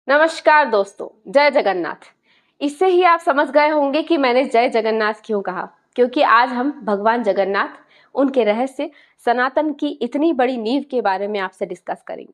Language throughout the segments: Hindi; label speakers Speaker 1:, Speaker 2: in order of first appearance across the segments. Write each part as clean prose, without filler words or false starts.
Speaker 1: नमस्कार दोस्तों, जय जगन्नाथ। इससे ही आप समझ गए होंगे कि मैंने जय जगन्नाथ क्यों कहा, क्योंकि आज हम भगवान जगन्नाथ, उनके रहस्य, सनातन की इतनी बड़ी नींव के बारे में आपसे डिस्कस करेंगे।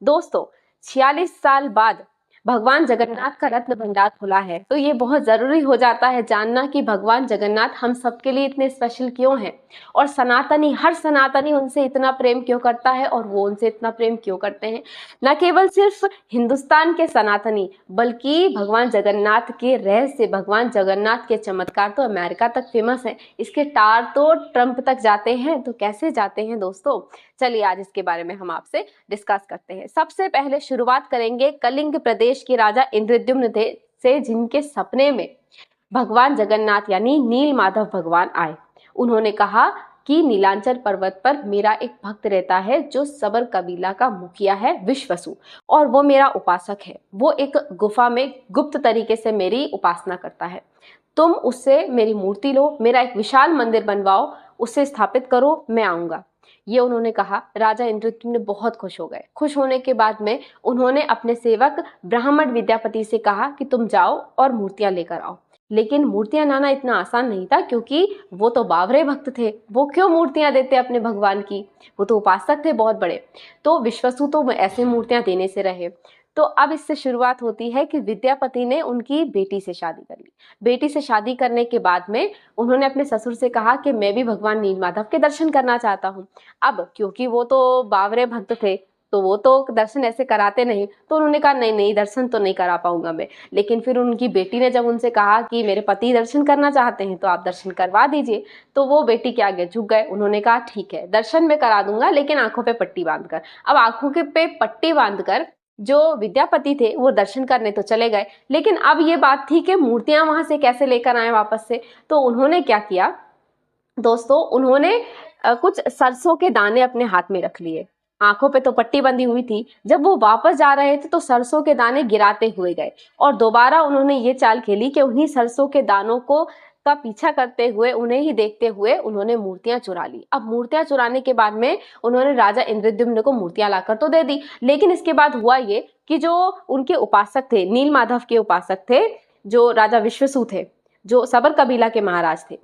Speaker 1: दोस्तों, 46 साल बाद भगवान जगन्नाथ का रत्न भंडार खुला है, तो ये बहुत जरूरी हो जाता है जानना कि भगवान जगन्नाथ हम सबके लिए इतने स्पेशल क्यों हैं और सनातनी, हर सनातनी उनसे इतना प्रेम क्यों करता है और वो उनसे इतना प्रेम क्यों करते हैं। न केवल सिर्फ हिंदुस्तान के सनातनी, बल्कि भगवान जगन्नाथ के रहस्य, भगवान जगन्नाथ के चमत्कार तो अमेरिका तक फेमस है। इसके तार तो ट्रंप तक जाते हैं। तो कैसे जाते हैं दोस्तों, चलिए आज इसके बारे में हम आपसे डिस्कस करते हैं। सबसे पहले शुरुआत करेंगे कलिंग प्रदेश के राजा इंद्रद्युम्न थे से, जिनके सपने में भगवान जगन्नाथ यानी नील माधव भगवान आए। उन्होंने कहा कि नीलांचल पर्वत पर मेरा एक भक्त रहता है जो सबर कबीला का मुखिया है विश्वसु, और वो मेरा उपासक है। वो एक गुफा में गुप्त तरीके से मेरी उपासना करता है। तुम उससे मेरी मूर्ति लो, मेरा एक विशाल मंदिर बनवाओ, उसे स्थापित करो, मैं आऊंगा। ये उन्होंने कहा। राजा इंद्रद्युम्न बहुत खुश हो गए। खुश होने के बाद में उन्होंने अपने सेवक ब्राह्मण विद्यापति से कहा कि तुम जाओ और मूर्तियां लेकर आओ। लेकिन मूर्तियां लाना इतना आसान नहीं था, क्योंकि वो तो बावरे भक्त थे। वो क्यों मूर्तियां देते अपने भगवान की, वो तो उपासक थे बहुत बड़े। तो विश्वसु तो ऐसे मूर्तियां देने से रहे। तो अब इससे शुरुआत होती है कि विद्यापति ने उनकी बेटी से शादी कर ली। बेटी से शादी करने के बाद में उन्होंने अपने ससुर से कहा कि मैं भी भगवान नीलमाधव के दर्शन करना चाहता हूँ। अब क्योंकि वो तो बावरे भक्त थे, तो वो तो दर्शन ऐसे कराते नहीं, तो उन्होंने कहा नहीं नहीं, दर्शन तो नहीं करा पाऊंगा मैं। लेकिन फिर उनकी बेटी ने जब उनसे कहा कि मेरे पति दर्शन करना चाहते हैं तो आप दर्शन करवा दीजिए, तो वो बेटी के आगे झुक गए। उन्होंने कहा ठीक है, दर्शन में करा दूंगा, लेकिन आंखों पे पट्टी बांधकर। अब आंखों के पे पट्टी बांधकर जो विद्यापति थे वो दर्शन करने तो चले गए, लेकिन अब ये बात थी कि मूर्तियां वहां से कैसे लेकर आए वापस से। तो उन्होंने क्या किया दोस्तों, उन्होंने कुछ सरसों के दाने अपने हाथ में रख लिए। आंखों पे तो पट्टी बंधी हुई थी। जब वो वापस जा रहे थे तो सरसों के दाने गिराते हुए गए, और दोबारा उन्होंने ये चाल खेली कि उन्हीं सरसों के दानों को का पीछा करते हुए, उन्हें ही देखते हुए उन्होंने मूर्तियां चुरा ली। अब मूर्तियां चुराने के बाद में उन्होंने राजा इंद्रद्युम्न को मूर्तियां लाकर तो दे दी, लेकिन इसके बाद हुआ ये कि जो उनके उपासक थे, नील माधव के उपासक थे, जो राजा विश्वसु थे, जो सबर कबीला के महाराज थे,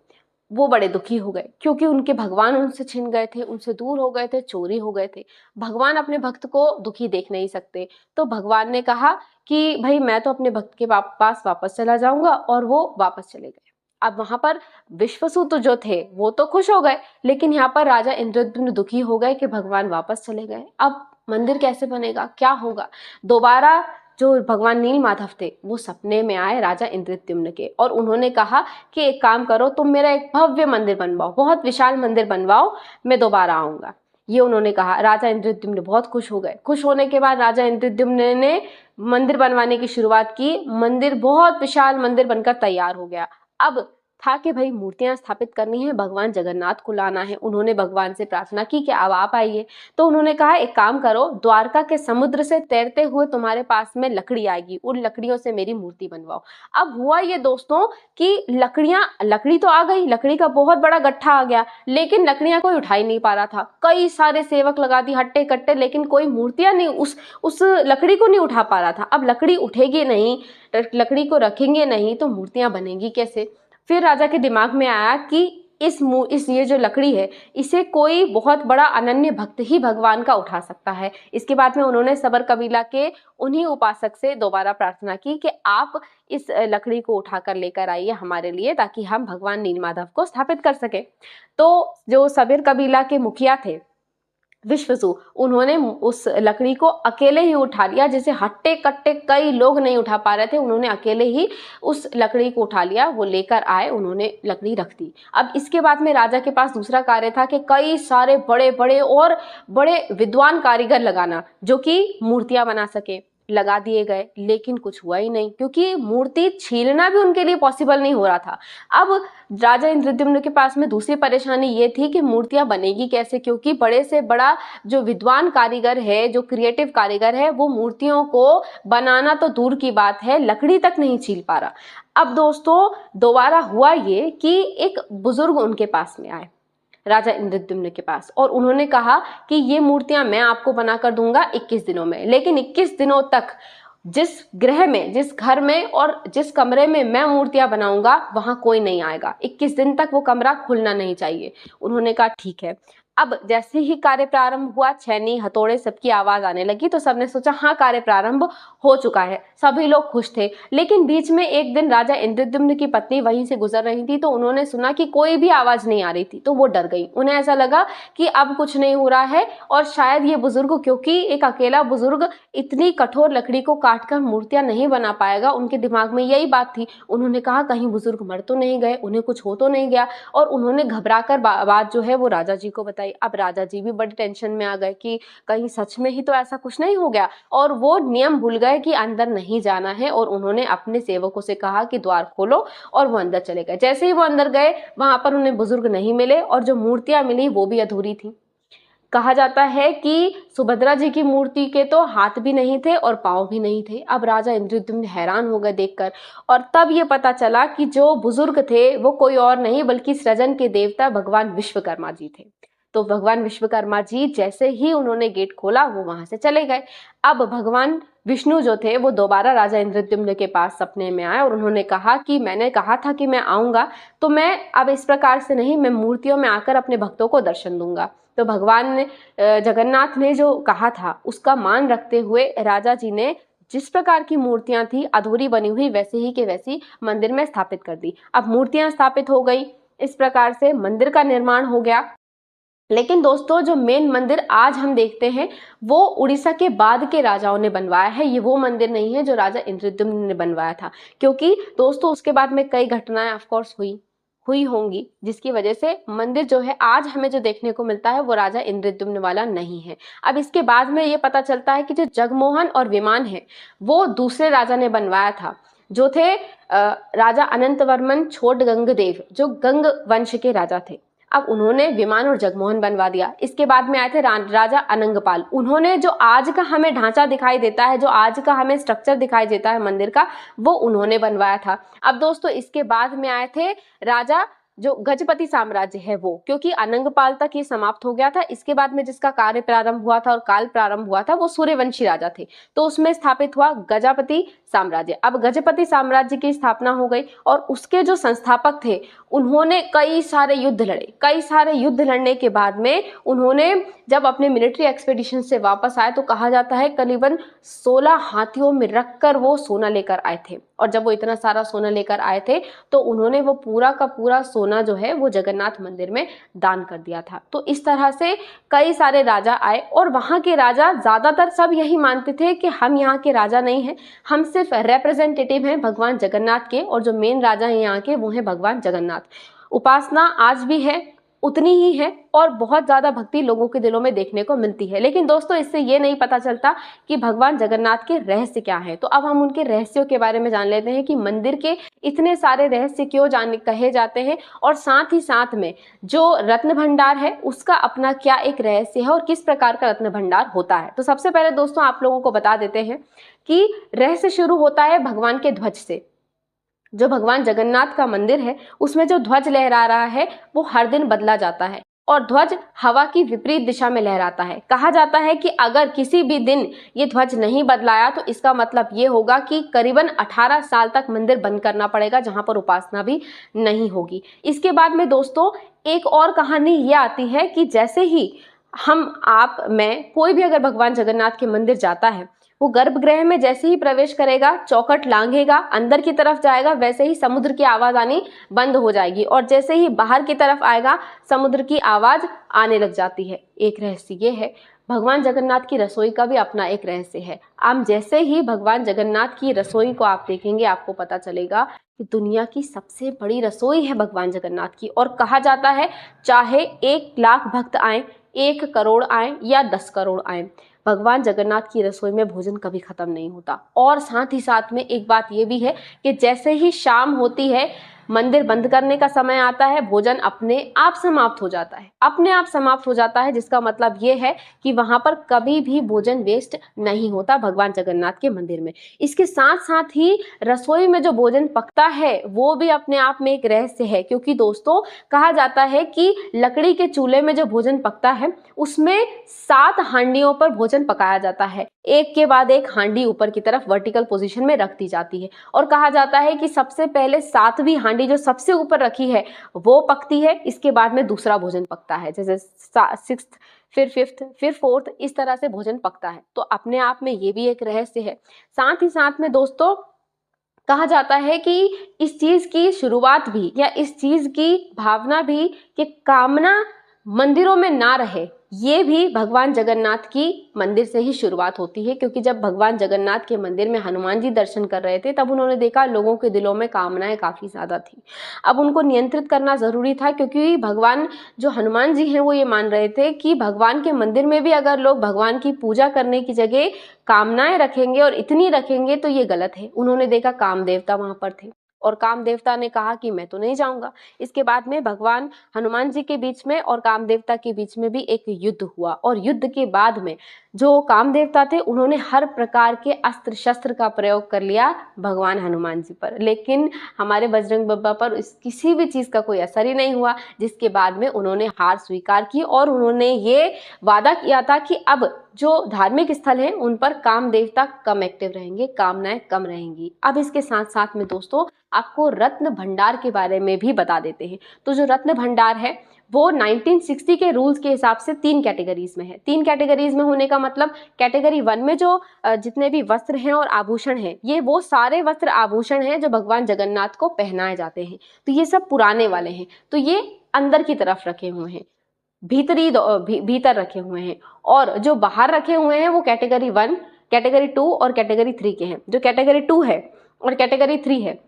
Speaker 1: वो बड़े दुखी हो गए, क्योंकि उनके भगवान उनसे छिन गए थे, उनसे दूर हो गए थे, चोरी हो गए थे। भगवान अपने भक्त को दुखी देख नहीं सकते। तो भगवान ने कहा कि भाई मैं तो अपने भक्त के पास वापस चला जाऊंगा, और वो वापस चले गए। अब वहां पर विश्वसूत जो थे वो तो खुश हो गए, लेकिन यहाँ पर राजा इंद्रद्युम्न दुखी हो गए कि भगवान वापस चले गए। अब मंदिर कैसे बनेगा, क्या होगा। दोबारा जो भगवान नील माधव थे वो सपने में आए राजा इंद्रद्युम्न के, और उन्होंने कहा कि एक काम करो, तुम मेरा एक भव्य मंदिर बनवाओ, बहुत विशाल मंदिर बनवाओ, मैं दोबारा आऊंगा। ये उन्होंने कहा। राजा इंद्रद्युम्न बहुत खुश हो गए। खुश होने के बाद राजा इंद्रद्युम्न ने मंदिर बनवाने की शुरुआत की। मंदिर बहुत विशाल मंदिर बनकर तैयार हो गया। अब था कि भाई मूर्तियां स्थापित करनी है, भगवान जगन्नाथ को लाना है। उन्होंने भगवान से प्रार्थना की कि अब आप आइए। तो उन्होंने कहा एक काम करो, द्वारका के समुद्र से तैरते हुए तुम्हारे पास में लकड़ी आएगी, उन लकड़ियों से मेरी मूर्ति बनवाओ। अब हुआ ये दोस्तों कि लकड़ी तो आ गई, लकड़ी का बहुत बड़ा गट्ठा आ गया, लेकिन लकड़ियां कोई उठा ही नहीं पा रहा था। कई सारे सेवक लगा दी हट्टे कट्टे, लेकिन कोई मूर्तियां नहीं उस लकड़ी को नहीं उठा पा रहा था। अब लकड़ी उठेगी नहीं, लकड़ी को रखेंगे नहीं, तो मूर्तियां बनेंगी कैसे। फिर राजा के दिमाग में आया कि इस ये जो लकड़ी है, इसे कोई बहुत बड़ा अनन्य भक्त ही भगवान का उठा सकता है। इसके बाद में उन्होंने सबर कबीला के उन्हीं उपासक से दोबारा प्रार्थना की कि आप इस लकड़ी को उठाकर लेकर आइए हमारे लिए, ताकि हम भगवान नीलमाधव को स्थापित कर सके। तो जो सबर कबीला के मुखिया थे विश्वसु, उन्होंने उस लकड़ी को अकेले ही उठा लिया, जिसे हट्टे कट्टे कई लोग नहीं उठा पा रहे थे। उन्होंने अकेले ही उस लकड़ी को उठा लिया, वो लेकर आए, उन्होंने लकड़ी रख दी। अब इसके बाद में राजा के पास दूसरा कार्य था कि कई सारे बड़े बड़े और बड़े विद्वान कारीगर लगाना, जो कि मूर्तियां बना सके। लगा दिए गए, लेकिन कुछ हुआ ही नहीं, क्योंकि मूर्ति छीलना भी उनके लिए पॉसिबल नहीं हो रहा था। अब राजा इंद्रद्युम्न के पास में दूसरी परेशानी ये थी कि मूर्तियां बनेगी कैसे, क्योंकि बड़े से बड़ा जो विद्वान कारीगर है, जो क्रिएटिव कारीगर है, वो मूर्तियों को बनाना तो दूर की बात है, लकड़ी तक नहीं छील पा रहा। अब दोस्तों दोबारा हुआ ये कि एक बुजुर्ग उनके पास में आए, राजा इंद्रद्युम्न के पास, और उन्होंने कहा कि ये मूर्तियां मैं आपको बनाकर दूंगा 21 दिनों में। लेकिन 21 दिनों तक जिस गृह में, जिस घर में और जिस कमरे में मैं मूर्तियां बनाऊंगा वहां कोई नहीं आएगा, 21 दिन तक वो कमरा खुलना नहीं चाहिए। उन्होंने कहा ठीक है। अब जैसे ही कार्य प्रारंभ हुआ, छैनी हथौड़े सबकी आवाज आने लगी, तो सबने सोचा हाँ कार्य प्रारंभ हो चुका है, सभी लोग खुश थे। लेकिन बीच में एक दिन राजा इंद्रद्युम्न की पत्नी वहीं से गुजर रही थी, तो उन्होंने सुना कि कोई भी आवाज नहीं आ रही थी, तो वो डर गई। उन्हें ऐसा लगा कि अब कुछ नहीं हो रहा है और शायद ये बुजुर्ग, क्योंकि एक अकेला बुजुर्ग इतनी कठोर लकड़ी को काटकर मूर्तियां नहीं बना पाएगा, उनके दिमाग में यही बात थी। उन्होंने कहा कहीं बुजुर्ग मर तो नहीं गए, उन्हें कुछ हो तो नहीं गया, और उन्होंने घबराकर बात जो है वो राजा जी को बताई। अब राजा जी भी बड़ी टेंशन में आ गए कि कहीं सच में ही तो ऐसा कुछ नहीं हो गया, और वो नियम भूल गए कि अंदर नहीं जाना है, और उन्होंने अपने सेवकों से कहा कि द्वार खोलो, और वो अंदर चले गए। जैसे ही वो अंदर गए वहां पर उन्हें बुजुर्ग नहीं मिले, और जो मूर्तियां मिली वो भी अधूरी थी। कहा जाता है कि सुभद्रा जी की मूर्ति के तो हाथ भी नहीं थे और पांव भी नहीं थे। अब राजा इंद्रद्युम्न हैरान हो गए देखकर, और तब ये पता चला कि जो बुजुर्ग थे वो कोई और नहीं बल्कि सृजन के देवता भगवान विश्वकर्मा जी थे। तो भगवान विश्वकर्मा जी जैसे ही उन्होंने गेट खोला वो वहां से चले गए। अब भगवान विष्णु जो थे वो दोबारा राजा इंद्रद्युम्न के पास सपने में आए, और उन्होंने कहा कि मैंने कहा था कि मैं आऊंगा, तो मैं अब इस प्रकार से नहीं, मैं मूर्तियों में आकर अपने भक्तों को दर्शन दूंगा। तो भगवान ने जगन्नाथ ने जो कहा था उसका मान रखते हुए राजा जी ने जिस प्रकार की मूर्तियां थी अधूरी बनी हुई वैसे ही के वैसी मंदिर में स्थापित कर दी। अब मूर्तियां स्थापित हो गई, इस प्रकार से मंदिर का निर्माण हो गया। लेकिन दोस्तों जो मेन मंदिर आज हम देखते हैं वो उड़ीसा के बाद के राजाओं ने बनवाया है, ये वो मंदिर नहीं है जो राजा इंद्रद्युम्न ने बनवाया था, क्योंकि दोस्तों उसके बाद में कई घटनाएं ऑफ कोर्स हुई होंगी जिसकी वजह से मंदिर जो है आज हमें जो देखने को मिलता है वो राजा इंद्रद्युम्न वाला नहीं है। अब इसके बाद में ये पता चलता है कि जो जगमोहन और विमान है वो दूसरे राजा ने बनवाया था, जो थे राजा अनंतवर्मन छोट गंगदेव, जो गंग वंश के राजा थे। अब उन्होंने विमान और जगमोहन बनवा दिया। इसके बाद में आए थे राजा अनंगपाल, उन्होंने जो आज का हमें ढांचा दिखाई देता है, जो आज का हमें स्ट्रक्चर दिखाई देता है मंदिर का, वो उन्होंने बनवाया था। अब दोस्तों इसके बाद में आए थे राजा जो गजपति साम्राज्य है वो, क्योंकि अनंगपाल तक ये समाप्त हो गया था। इसके बाद में जिसका कार्य प्रारंभ हुआ था और काल प्रारंभ हुआ था वो सूर्यवंशी राजा थे, तो उसमें स्थापित हुआ गजपति साम्राज्य। अब गजपति साम्राज्य की स्थापना हो गई, और उसके जो संस्थापक थे उन्होंने कई सारे युद्ध लड़े। कई सारे युद्ध लड़ने के बाद में उन्होंने जब अपने मिलिट्री एक्सपेडिशन से वापस आए तो कहा जाता है करीबन 16 हाथियों में रखकर वो सोना लेकर आए थे, और जब वो इतना सारा सोना लेकर आए थे तो उन्होंने वो पूरा का पूरा सोना जो है वो जगन्नाथ मंदिर में दान कर दिया था। तो इस तरह से कई सारे राजा आए, और वहाँ के राजा ज्यादातर सब यही मानते थे कि हम यहाँ के राजा नहीं हैं, हम सिर्फ रिप्रेजेंटेटिव हैं भगवान जगन्नाथ के, और जो मेन राजा हैं यहाँ के वो हैं भगवान जगन्नाथ। उपासना आज भी है, उतनी ही है, और बहुत ज्यादा भक्ति लोगों के दिलों में देखने को मिलती है। लेकिन दोस्तों इससे ये नहीं पता चलता कि भगवान जगन्नाथ के रहस्य क्या है। तो अब हम उनके रहस्यों के बारे में जान लेते हैं कि मंदिर के इतने सारे रहस्य क्यों कहे जाते हैं, और साथ ही साथ में जो रत्न भंडार है उसका अपना क्या एक रहस्य है और किस प्रकार का रत्न भंडार होता है। तो सबसे पहले दोस्तों आप लोगों को बता देते हैं कि रहस्य शुरू होता है भगवान के ध्वज से। जो भगवान जगन्नाथ का मंदिर है उसमें जो ध्वज लहरा रहा है वो हर दिन बदला जाता है, और ध्वज हवा की विपरीत दिशा में लहराता है। कहा जाता है कि अगर किसी भी दिन ये ध्वज नहीं बदलाया तो इसका मतलब ये होगा कि करीबन 18 साल तक मंदिर बंद करना पड़ेगा, जहां पर उपासना भी नहीं होगी। इसके बाद में दोस्तों एक और कहानी ये आती है कि जैसे ही आप मैं कोई भी अगर भगवान जगन्नाथ के मंदिर जाता है, वो गर्भगृह में जैसे ही प्रवेश करेगा, चौखट लांघेगा, अंदर की तरफ जाएगा, वैसे ही समुद्र की आवाज आनी बंद हो जाएगी, और जैसे ही बाहर की तरफ आएगा समुद्र की आवाज आने लग जाती है। एक रहस्य ये है। भगवान जगन्नाथ की रसोई का भी अपना एक रहस्य है। आप जैसे ही भगवान जगन्नाथ की रसोई को आप देखेंगे आपको पता चलेगा कि दुनिया की सबसे बड़ी रसोई है भगवान जगन्नाथ की, और कहा जाता है चाहे 1 लाख भक्त आए, 1 करोड़ आए या 10 करोड़ आए, भगवान जगन्नाथ की रसोई में भोजन कभी खत्म नहीं होता। और साथ ही साथ में एक बात ये भी है कि जैसे ही शाम होती है मंदिर बंद करने का समय आता है, भोजन अपने आप समाप्त हो जाता है, अपने आप समाप्त हो जाता है, जिसका मतलब ये है कि वहां पर कभी भी भोजन वेस्ट नहीं होता भगवान जगन्नाथ के मंदिर में। इसके साथ साथ ही रसोई में जो भोजन पकता है वो भी अपने आप में एक रहस्य है, क्योंकि दोस्तों कहा जाता है कि लकड़ी के चूल्हे में जो भोजन पकता है उसमें 7 हांडियों पर भोजन पकाया जाता है, एक के बाद एक हांडी ऊपर की तरफ वर्टिकल पोजीशन में रख दी जाती है, और कहा जाता है कि सबसे पहले 7वीं हांडी जो सबसे ऊपर रखी है वो पकती है, इसके बाद में दूसरा भोजन पकता है, जैसे 6th, फिर 5th, फिर 4th, इस तरह से भोजन पकता है। तो अपने आप में ये भी एक रहस्य है। साथ ही साथ में दोस्तों कहा जाता है कि इस चीज की शुरुआत भी या इस चीज की भावना भी कि कामना मंदिरों में ना रहे, ये भी भगवान जगन्नाथ की मंदिर से ही शुरुआत होती है, क्योंकि जब भगवान जगन्नाथ के मंदिर में हनुमान जी दर्शन कर रहे थे तब उन्होंने देखा लोगों के दिलों में कामनाएं काफी ज्यादा थी। अब उनको नियंत्रित करना जरूरी था, क्योंकि भगवान जो हनुमान जी हैं वो ये मान रहे थे कि भगवान के मंदिर में भी अगर लोग भगवान की पूजा करने की जगह कामनाएं रखेंगे और इतनी रखेंगे तो ये गलत है। उन्होंने देखा काम देवता वहां पर थे और काम देवता ने कहा कि मैं तो नहीं जाऊंगा। इसके बाद में भगवान हनुमान जी के बीच में और काम देवता के बीच में भी एक युद्ध हुआ, और युद्ध के बाद में जो काम देवता थे उन्होंने हर प्रकार के अस्त्र शस्त्र का प्रयोग कर लिया भगवान हनुमान जी पर, लेकिन हमारे बजरंग बप्पा पर किसी भी चीज का कोई असर ही नहीं हुआ, जिसके बाद में उन्होंने हार स्वीकार की और उन्होंने ये वादा किया था कि अब जो धार्मिक स्थल हैं उन पर काम देवता कम एक्टिव रहेंगे, कामनाएं कम रहेंगी। अब इसके साथ साथ में दोस्तों आपको रत्न भंडार के बारे में भी बता देते हैं। तो जो रत्न भंडार है वो 1960 के रूल्स के हिसाब से 3 कैटेगरीज में है। 3 कैटेगरीज में होने का मतलब कैटेगरी 1 में जो जितने भी वस्त्र हैं और आभूषण हैं, ये वो सारे वस्त्र आभूषण हैं जो भगवान जगन्नाथ को पहनाए जाते हैं। तो ये सब पुराने वाले हैं, तो ये अंदर की तरफ रखे हुए हैं, भीतर रखे हुए हैं, और जो बाहर रखे हुए हैं वो कैटेगरी 1, कैटेगरी 2 और कैटेगरी 3 के हैं। जो कैटेगरी 2 है और कैटेगरी 3 है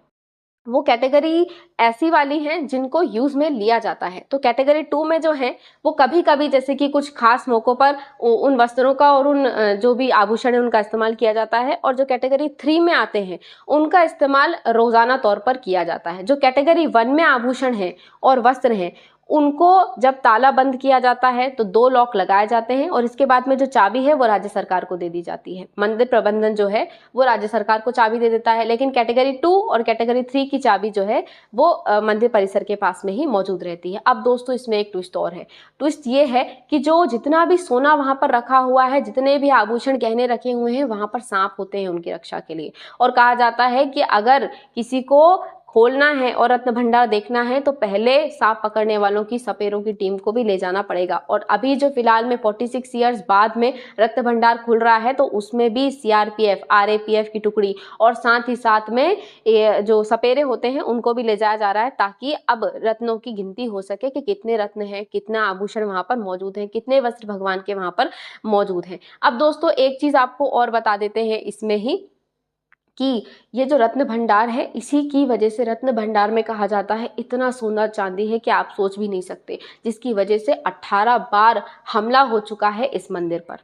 Speaker 1: वो कैटेगरी ऐसी वाली हैं जिनको यूज में लिया जाता है। तो कैटेगरी 2 में जो है वो कभी कभी जैसे कि कुछ खास मौकों पर उन वस्त्रों का और उन जो भी आभूषण है उनका इस्तेमाल किया जाता है, और जो कैटेगरी 3 में आते हैं उनका इस्तेमाल रोजाना तौर पर किया जाता है। जो कैटेगरी 1 में आभूषण है और वस्त्र हैं उनको जब ताला बंद किया जाता है तो 2 लॉक लगाए जाते हैं, और इसके बाद में जो चाबी है वो राज्य सरकार को दे दी जाती है। मंदिर प्रबंधन जो है वो राज्य सरकार को चाबी दे देता है, लेकिन कैटेगरी 2 और कैटेगरी 3 की चाबी जो है वो मंदिर परिसर के पास में ही मौजूद रहती है। अब दोस्तों इसमें एक ट्विस्ट और है। ट्विस्ट ये है कि जो जितना भी सोना वहां पर रखा हुआ है, जितने भी आभूषण गहने रखे हुए हैं, वहां पर सांप होते हैं उनकी रक्षा के लिए, और कहा जाता है कि अगर किसी को खोलना है और रत्न भंडार देखना है तो पहले सांप पकड़ने वालों की सपेरों की टीम को भी ले जाना पड़ेगा। और अभी जो फिलहाल में 46 ईयर्स बाद में रत्न भंडार खुल रहा है तो उसमें भी CRPF RAPF की टुकड़ी और साथ ही साथ में जो सपेरे होते हैं उनको भी ले जाया जा रहा है, ताकि अब रत्नों की गिनती हो सके कि कितने रत्न हैं, कितना आभूषण वहां पर मौजूद है, कितने वस्त्र भगवान के वहां पर मौजूद हैं। अब दोस्तों एक चीज आपको और बता देते हैं इसमें ही कि ये जो रत्न भंडार है, इसी की वजह से रत्न भंडार में कहा जाता है इतना सोना चांदी है कि आप सोच भी नहीं सकते, जिसकी वजह से 18 बार हमला हो चुका है इस मंदिर पर।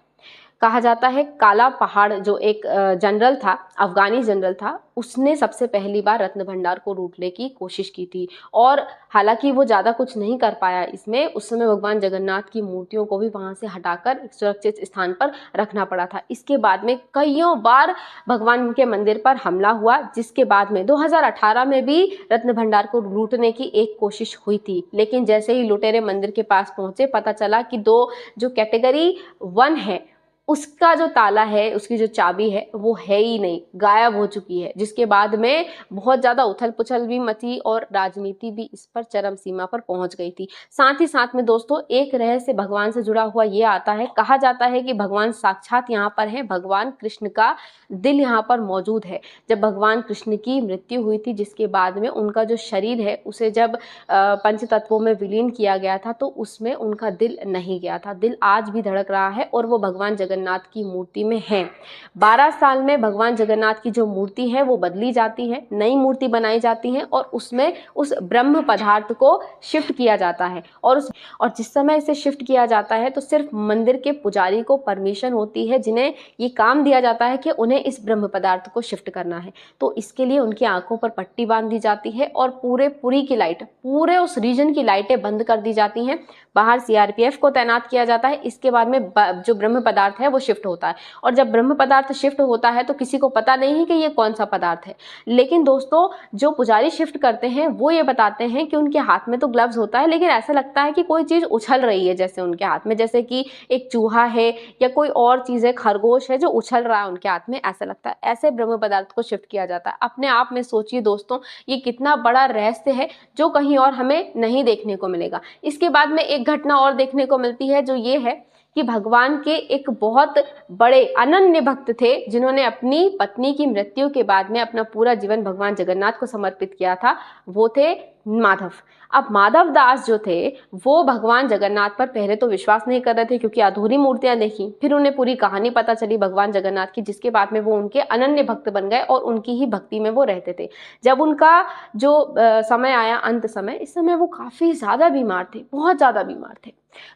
Speaker 1: कहा जाता है काला पहाड़ जो एक जनरल था, अफगानी जनरल था, उसने सबसे पहली बार रत्न भंडार को लूटने की कोशिश की थी, और हालांकि वो ज़्यादा कुछ नहीं कर पाया इसमें। उस समय भगवान जगन्नाथ की मूर्तियों को भी वहाँ से हटाकर एक सुरक्षित स्थान पर रखना पड़ा था। इसके बाद में कईयों बार भगवान के मंदिर पर हमला हुआ, जिसके बाद में 2018 में भी रत्न भंडार को लूटने की एक कोशिश हुई थी, लेकिन जैसे ही लुटेरे मंदिर के पास पहुंचे पता चला कि जो कैटेगरी 1 है उसका जो ताला है, उसकी जो चाबी है वो है ही नहीं, गायब हो चुकी है, जिसके बाद में बहुत ज़्यादा उथल पुथल भी मची और राजनीति भी इस पर चरम सीमा पर पहुंच गई थी। साथ ही साथ में दोस्तों एक रहस्य भगवान से जुड़ा हुआ ये आता है, कहा जाता है कि भगवान साक्षात यहाँ पर हैं, भगवान कृष्ण का दिल यहाँ पर मौजूद है। जब भगवान कृष्ण की मृत्यु हुई थी, जिसके बाद में उनका जो शरीर है उसे जब पंच तत्वों में विलीन किया गया था तो उसमें उनका दिल नहीं गया था। दिल आज भी धड़क रहा है और वो भगवान जगन्नाथ जगन्नाथ की मूर्ति में हैं। 12 साल में भगवान जगन्नाथ की जो मूर्ति है वो बदली जाती है, नई मूर्ति बनाई जाती है और उसमें उस ब्रह्म पदार्थ को शिफ्ट किया जाता है। और जिस समय इसे शिफ्ट किया जाता है तो सिर्फ मंदिर के पुजारी को परमिशन होती है, जिन्हें ये काम दिया जाता है कि उन्हें इस ब्रह्म पदार्थ को शिफ्ट करना है। तो इसके लिए उनकी आंखों पर पट्टी बांध दी जाती है और पुरी की लाइट, पूरे उस रीजन की लाइटें बंद कर दी जाती हैं। बाहर सीआरपीएफ को तैनात किया जाता है। इसके बाद में जो ब्रह्म पदार्थ है वो शिफ्ट होता है और जब ब्रह्म पदार्थ शिफ्ट होता है तो किसी को पता नहीं है कि ये कौन सा पदार्थ है। लेकिन दोस्तों, जो पुजारी शिफ्ट करते हैं वो ये बताते हैं कि उनके हाथ में तो ग्लव्स होता है, लेकिन ऐसा लगता है कि कोई चीज उछल रही है जैसे उनके हाथ में, जैसे कि एक चूहा है या कोई और चीज है, खरगोश है जो उछल रहा है उनके हाथ में, ऐसा लगता है। ऐसे ब्रह्म पदार्थ को शिफ्ट किया जाता है। अपने आप में सोचिए दोस्तों, ये कितना बड़ा रहस्य है जो कहीं और हमें नहीं देखने को मिलेगा। इसके बाद में एक घटना और देखने को मिलती है, जो ये है कि भगवान के एक बहुत बड़े अनन्य भक्त थे जिन्होंने अपनी पत्नी की मृत्यु के बाद में अपना पूरा जीवन भगवान जगन्नाथ को समर्पित किया था। वो थे माधव। अब माधव दास जो थे वो भगवान जगन्नाथ पर पहले तो विश्वास नहीं कर रहे थे क्योंकि अधूरी मूर्तियां देखी, फिर उन्हें पूरी कहानी पता चली भगवान जगन्नाथ की, जिसके बाद में वो उनके अनन्य भक्त बन गए और उनकी ही भक्ति में वो रहते थे। जब उनका जो समय आया, अंत समय, इस समय वो काफ़ी ज़्यादा बीमार थे, बहुत ज़्यादा बीमार थे।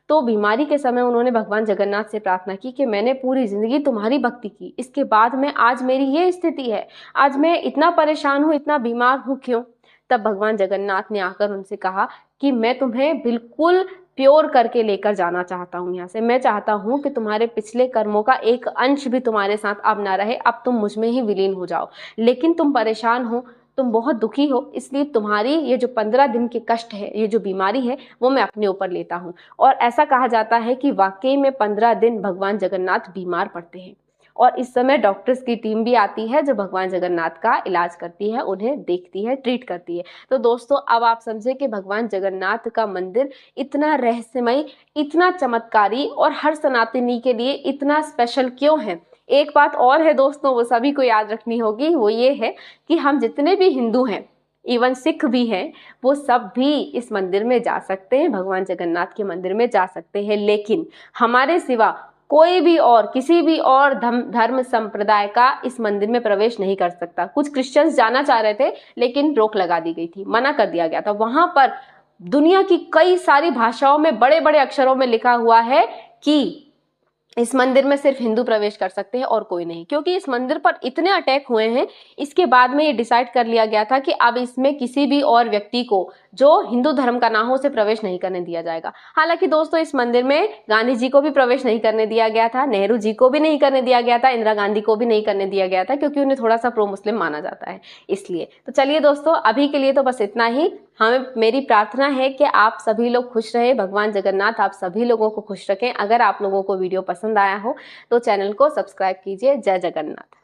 Speaker 1: तो बीमारी के समय उन्होंने भगवान जगन्नाथ से प्रार्थना की कि मैंने पूरी जिंदगी तुम्हारी भक्ति की, इसके बाद में आज मेरी ये स्थिति है, आज मैं इतना परेशान हूँ, इतना बीमार हूँ, क्यों? तब भगवान जगन्नाथ ने आकर उनसे कहा कि मैं तुम्हें बिल्कुल प्योर करके लेकर जाना चाहता हूँ यहाँ से। मैं चाहता हूँ कि तुम्हारे पिछले कर्मों का एक अंश भी तुम्हारे साथ अब ना रहे, अब तुम मुझ में ही विलीन हो जाओ। लेकिन तुम परेशान हो, तुम बहुत दुखी हो, इसलिए तुम्हारी ये जो 15 दिन के कष्ट है, ये जो बीमारी है, वो मैं अपने ऊपर लेता हूँ। और ऐसा कहा जाता है कि वाकई में 15 दिन भगवान जगन्नाथ बीमार पड़ते हैं और इस समय डॉक्टर्स की टीम भी आती है जो भगवान जगन्नाथ का इलाज करती है, उन्हें देखती है, ट्रीट करती है। तो दोस्तों, अब आप समझे कि भगवान जगन्नाथ का मंदिर इतना रहस्यमय, इतना चमत्कारी और हर सनातनी के लिए इतना स्पेशल क्यों है। एक बात और है दोस्तों, वो सभी को याद रखनी होगी, वो ये है कि हम जितने भी हिंदू हैं, इवन सिख भी हैं, वो सब भी इस मंदिर में जा सकते हैं, भगवान जगन्नाथ के मंदिर में जा सकते हैं। लेकिन हमारे सिवा कोई भी और, किसी भी और धर्म संप्रदाय का इस मंदिर में प्रवेश नहीं कर सकता। कुछ क्रिश्चियंस जाना चाह रहे थे लेकिन रोक लगा दी गई थी, मना कर दिया गया था। वहां पर दुनिया की कई सारी भाषाओं में बड़े बड़े अक्षरों में लिखा हुआ है कि इस मंदिर में सिर्फ हिंदू प्रवेश कर सकते हैं और कोई नहीं, क्योंकि इस मंदिर पर इतने अटैक हुए हैं। इसके बाद में ये डिसाइड कर लिया गया था कि अब इसमें किसी भी और व्यक्ति को जो हिंदू धर्म का ना हो उसे प्रवेश नहीं करने दिया जाएगा। हालांकि दोस्तों, इस मंदिर में गांधी जी को भी प्रवेश नहीं करने दिया गया था, नेहरू जी को भी नहीं करने दिया गया था, इंदिरा गांधी को भी नहीं करने दिया गया था, क्योंकि उन्हें थोड़ा सा प्रो मुस्लिम माना जाता है इसलिए। तो चलिए दोस्तों, अभी के लिए तो बस इतना ही। मेरी प्रार्थना है कि आप सभी लोग खुश रहे, भगवान जगन्नाथ आप सभी लोगों को खुश रखें। अगर आप लोगों को वीडियो पसंद आया हो तो चैनल को सब्सक्राइब कीजिए। जय जगन्नाथ।